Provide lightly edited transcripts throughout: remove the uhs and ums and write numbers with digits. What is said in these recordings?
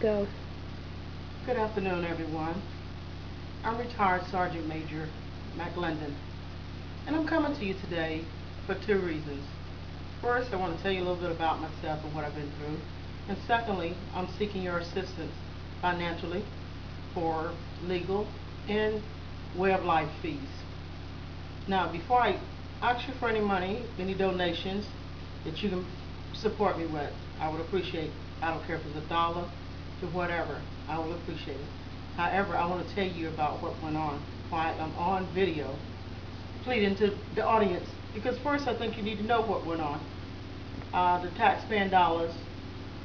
Go. Good afternoon, everyone. I'm retired Sergeant Major McLendon, and I'm coming to you today for two reasons. First, I want to tell you a little bit about myself and what I've been through. And secondly, I'm seeking your assistance financially for legal and way of life fees. Now, before I ask you for any money, any donations that you can support me with, I would appreciate. I don't care if it's a dollar to whatever. I will appreciate it. However, I want to tell you about what went on, why I'm on video, pleading to the audience, because first I think you need to know what went on. The taxpaying dollars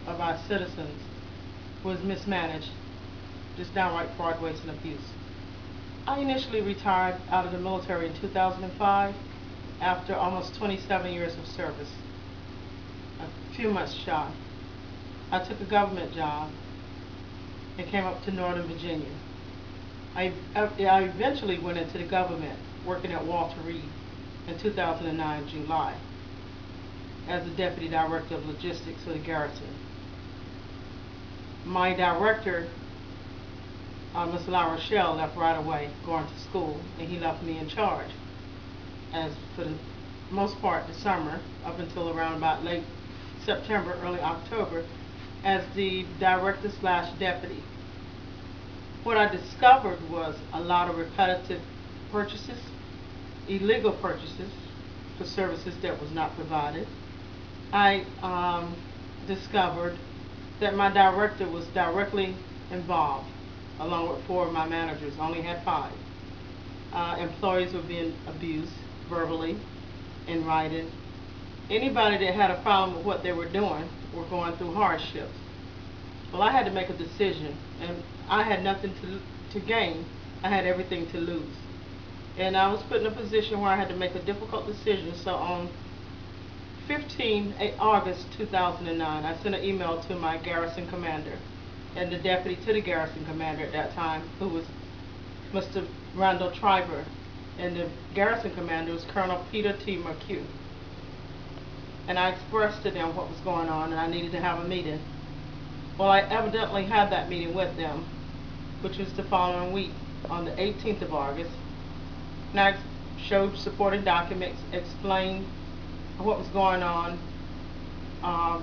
of our citizens was mismanaged, just downright fraud, waste, and abuse. I initially retired out of the military in 2005 after almost 27 years of service, a few months shy. I took a government job and came up to Northern Virginia. I eventually went into the government working at Walter Reed in 2009 July as the Deputy Director of Logistics for the Garrison. My director, Mr. LaRochelle, left right away going to school, and he left me in charge as for the most part the summer up until around about late September, early October as the director slash deputy. What I discovered was a lot of repetitive purchases, illegal purchases for services that was not provided. I discovered that my director was directly involved, along with four of my managers. I only had five. Employees were being abused verbally, in writing. Anybody that had a problem with what they were doing were going through hardships. Well, I had to make a decision, and I had nothing to gain. I had everything to lose. And I was put in a position where I had to make a difficult decision. So on 15 August 2009, I sent an email to my garrison commander and the deputy to the garrison commander at that time, who was Mr. Randall Triber, and the garrison commander was Colonel Peter T. McHugh. And I expressed to them what was going on, and I needed to have a meeting. Well, I evidently had that meeting with them, which was the following week, on the 18th of August. And I showed supporting documents, explained what was going on.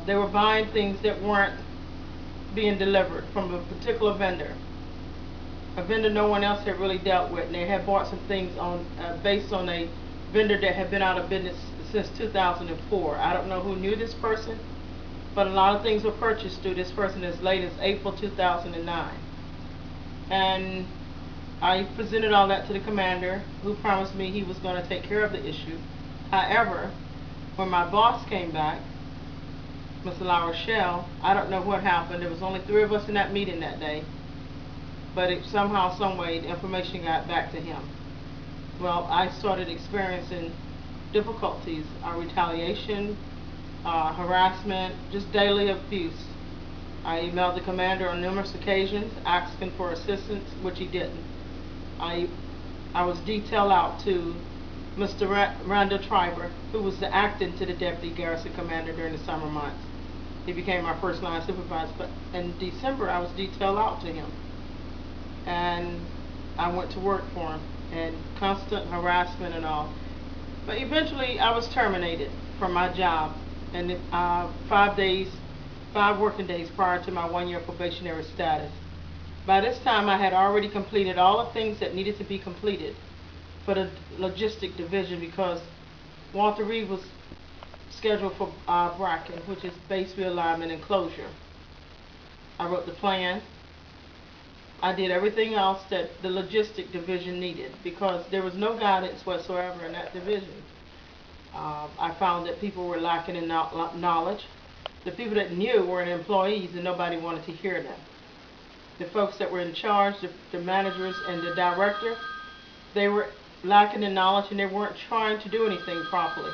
They were buying things that weren't being delivered from a particular vendor, a vendor no one else had really dealt with, and they had bought some things on based on a vendor that had been out of business since 2004. I don't know who knew this person, but a lot of things were purchased through this person as late as April 2009. And I presented all that to the commander, who promised me he was going to take care of the issue. However, when my boss came back, Mr. LaRochelle, I don't know what happened. There was only three of us in that meeting that day, but it somehow, some way, the information got back to him. Well, I started experiencing difficulties, retaliation, harassment, just daily abuse. I emailed the commander on numerous occasions asking for assistance, which he didn't. I was detailed out to Mr. Randall Triber, who was the acting to the deputy garrison commander during the summer months. He became our first line supervisor, but in December I was detailed out to him. And I went to work for him, and constant harassment and all. But eventually I was terminated from my job, and 5 working days prior to my 1-year probationary status. By this time I had already completed all the things that needed to be completed for the logistic division, because Walter Reed was scheduled for Bracken, which is base realignment and closure. I wrote the plan. I did everything else that the logistic division needed, because there was no guidance whatsoever in that division. I found that people were lacking in knowledge. The people that knew were employees, and nobody wanted to hear them. The folks that were in charge, the managers and the director, they were lacking in knowledge, and they weren't trying to do anything properly.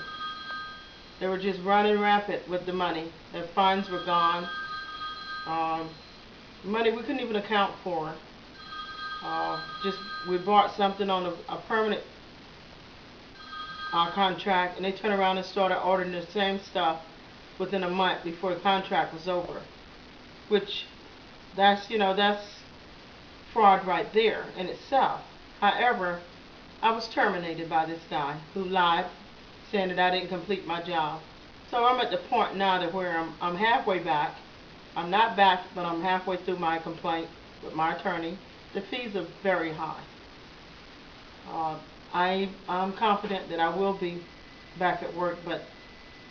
They were just running rampant with the money. Their funds were gone. Money we couldn't even account for. Just we bought something on a permanent contract, and they turned around and started ordering the same stuff within a month before the contract was over, which That's fraud right there in itself. However, I was terminated by this guy who lied, saying that I didn't complete my job. So I'm at the point now that where I'm halfway back. I'm not back, but I'm halfway through my complaint with my attorney. The fees are very high. Uh, I'm confident that I will be back at work, but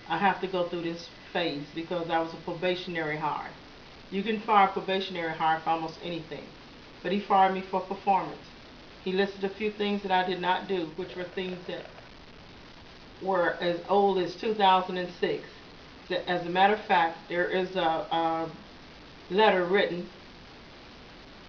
I have to go through this phase because I was a probationary hire. You can fire a probationary hire for almost anything, but he fired me for performance. He listed a few things that I did not do, which were things that were as old as 2006. As a matter of fact, there is a letter written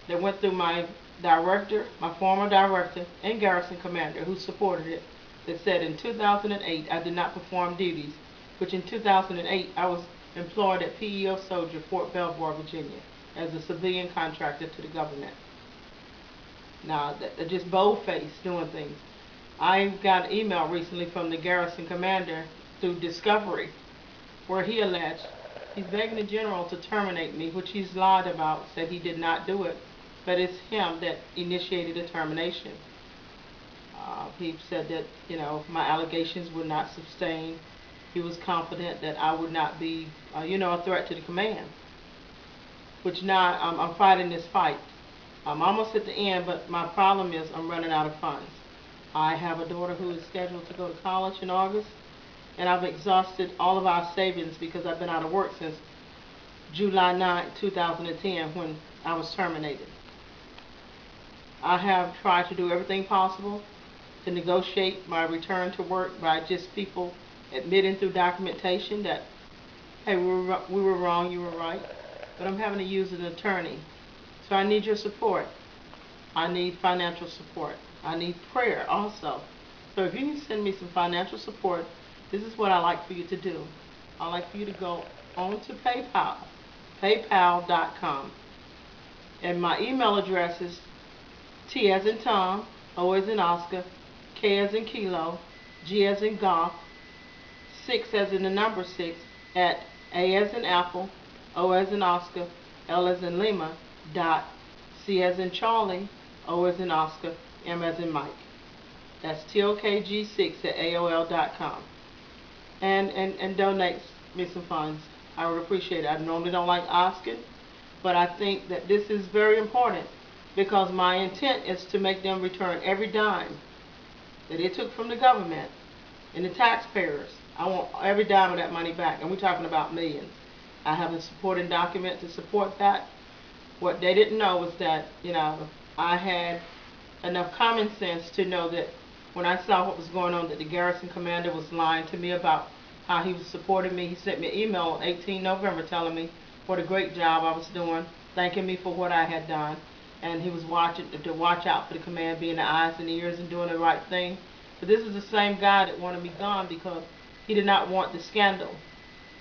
that went through my director, my former director, and garrison commander who supported it, that said in 2008 I did not perform duties, which in 2008 I was employed at PEO Soldier, Fort Belvoir, Virginia, as a civilian contractor to the government. Now, they're just bold-faced doing things. I got an email recently from the garrison commander through Discovery where he alleged he's begging the general to terminate me, which he's lied about, said he did not do it, but it's him that initiated the termination. He said that, my allegations would not sustain. He was confident that I would not be, a threat to the command, which now I'm fighting this fight. I'm almost at the end, but my problem is I'm running out of funds. I have a daughter who is scheduled to go to college in August, and I've exhausted all of our savings because I've been out of work since July 9, 2010, when I was terminated. I have tried to do everything possible to negotiate my return to work by just people admitting through documentation that, hey, we were wrong, you were right, but I'm having to use an attorney. So I need your support. I need financial support. I need prayer also. So if you can send me some financial support, this is what I like for you to do. I like for you to go on to PayPal, paypal.com. And my email address is T as in Tom, O as in Oscar, K as in Kilo, G as in Golf, 6 as in the number 6, at A as in Apple, O as in Oscar, L as in Lima, dot, C as in Charlie, O as in Oscar, M as in Mike. That's TOKG6 at AOL.com. And donate me some funds. I would appreciate it. I normally don't like asking, but I think that this is very important because my intent is to make them return every dime that they took from the government and the taxpayers. I want every dime of that money back, and we're talking about millions. I have a supporting document to support that. What they didn't know was that, I had enough common sense to know that when I saw what was going on, that the garrison commander was lying to me about how he was supporting me. He sent me an email on 18 November telling me what a great job I was doing, thanking me for what I had done, and he was watching to watch out for the command, being the eyes and ears and doing the right thing. But this is the same guy that wanted me gone because he did not want the scandal.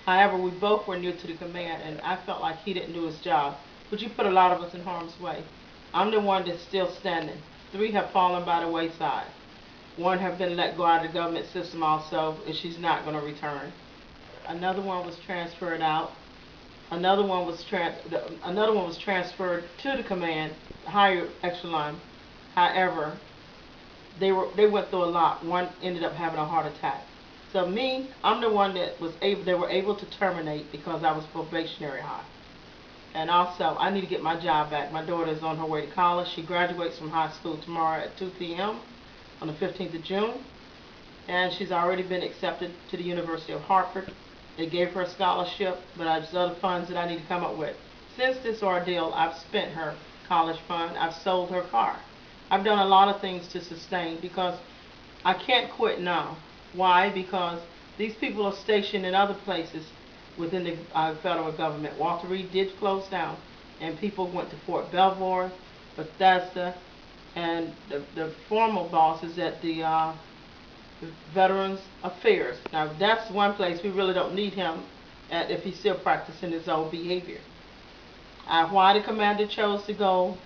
However, we both were new to the command, and I felt like he didn't do his job. But you put a lot of us in harm's way. I'm the one that's still standing. 3 have fallen by the wayside. 1 have been let go out of the government system also, and she's not going to return. Another one was transferred out. Another one was transferred to the command, higher echelon. However, they went through a lot. 1 ended up having a heart attack. So me, I'm the one that they were able to terminate because I was probationary high. And also, I need to get my job back. My daughter is on her way to college. She graduates from high school tomorrow at 2 p.m. on the 15th of June. And she's already been accepted to the University of Hartford. They gave her a scholarship, but there's other funds that I need to come up with. Since this ordeal, I've spent her college fund. I've sold her car. I've done a lot of things to sustain because I can't quit now. Why? Because these people are stationed in other places within the federal government. Walter Reed did close down, and people went to Fort Belvoir, Bethesda, and the formal boss is at the Veterans Affairs. Now, that's one place we really don't need him at if he's still practicing his old behavior. Why the commander chose to go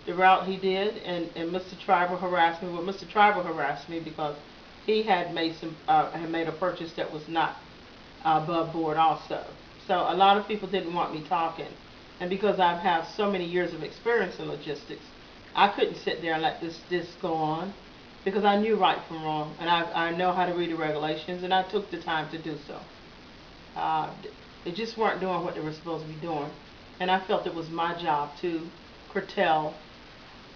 the route he did, and Mr. Tribal harassed me. Well, Mr. Tribal harassed me because he had made a purchase that was not above board also. So a lot of people didn't want me talking. And because I've had so many years of experience in logistics, I couldn't sit there and let this go on because I knew right from wrong, and I know how to read the regulations, and I took the time to do so. Uh, they just weren't doing what they were supposed to be doing, and I felt it was my job to curtail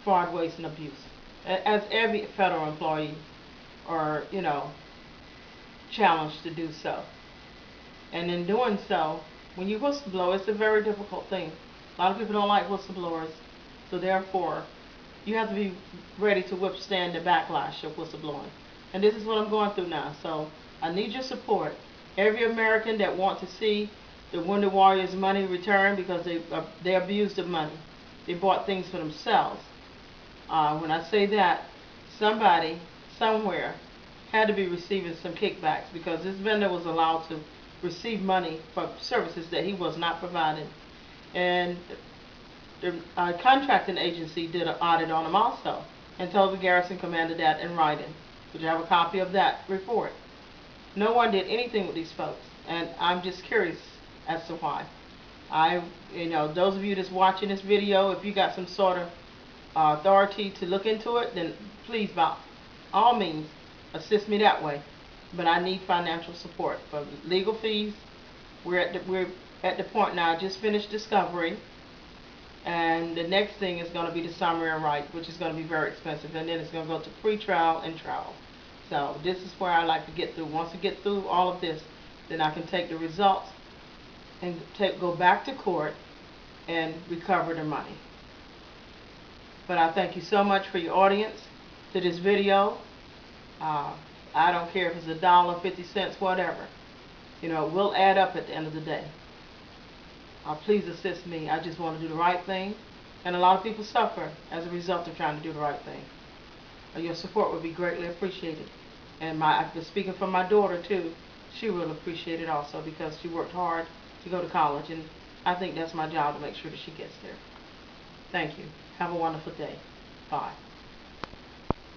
fraud, waste, and abuse, as every federal employee are, challenged to do so. And in doing so, when you whistleblow, it's a very difficult thing. A lot of people don't like whistleblowers, so therefore, you have to be ready to withstand the backlash of whistleblowing. And this is what I'm going through now. So I need your support. Every American that wants to see the Wounded Warriors' money returned because they abused the money. They bought things for themselves. When I say that, somebody somewhere had to be receiving some kickbacks because this vendor was allowed to receive money for services that he was not providing. And the contracting agency did an audit on him also and told the garrison commander that in writing, which I have a copy of that report. No one did anything with these folks, and I'm just curious as to why. Those of you that's watching this video, if you got some sort of authority to look into it, then please, by all means, assist me that way. But I need financial support for legal fees. We're at the point now. I just finished discovery, and the next thing is going to be the summary and right, which is going to be very expensive, and then it's going to go to pre-trial and trial. So this is where I like to get through. Once I get through all of this, then I can take the results and go back to court and recover the money. But I thank you so much for your audience to this video. I don't care if it's $1, 50 cents, whatever. We'll add up at the end of the day. Please assist me. I just want to do the right thing. And a lot of people suffer as a result of trying to do the right thing. Your support would be greatly appreciated. And I've been speaking for my daughter too. She will appreciate it also because she worked hard to go to college. And I think that's my job to make sure that she gets there. Thank you. Have a wonderful day. Bye.